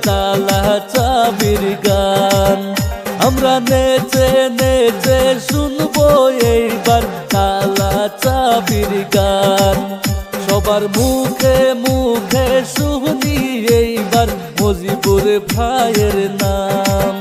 তালা চাবির গান। আমরা নেচে নেচে শুনবো এইবার তালা চাবির গান। সবার মুখে মুখে শুনি এইবার মজিবুর ভাইয়ের নাম।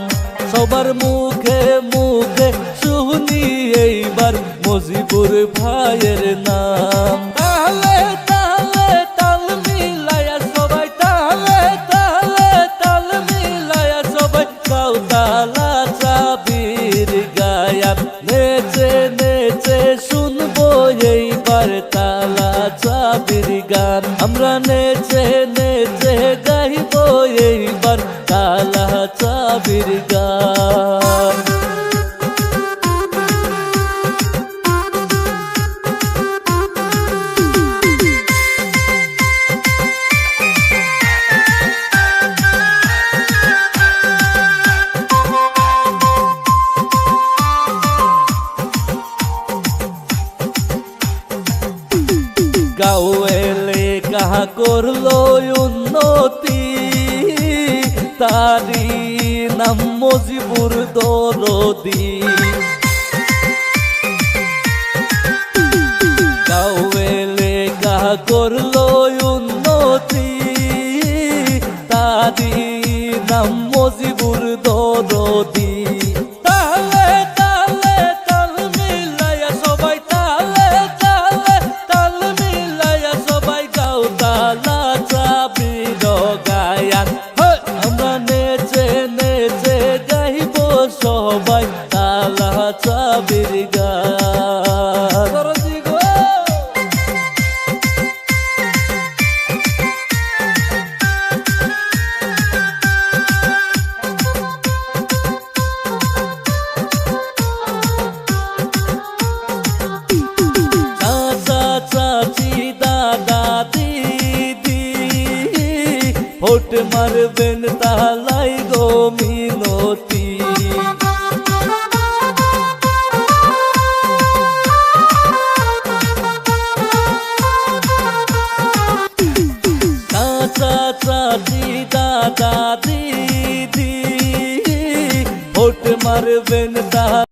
সবার মুখে মুখে শুনি এইবার মজিবুর ভাইয়ের নাম। তালে তালে তাল মিলায়া সবাই, তালে তালে তাল মিলায়া সবাই গাও তালা চাবির গায়ান। নেচে নেচে শুনবো এইবার তালা চাবির গান। আমরা নেচে নেচে গাইবো এইবার তালা চাবির গান। গাঁও এলে কাহা করলো উন্নতি, তারি নাম মজিবুর দরদি। গাঁও এলে কাহা করলো উন্নতি, তারি নাম মজিবুর দরদি। তালে তালে তাল মিলায়া সবাই, তালে তালে তাল মিলায়া সবাই গাও তালা চাবির গায়ান। আমরা নেচে নেচে গাইবো সবাই তালা চাবির গান। চাচি দাদা দিদি ভোট মারবেন তালাই গো মিনতি। চাচি দাদা দিদি ভোট মারবেন তা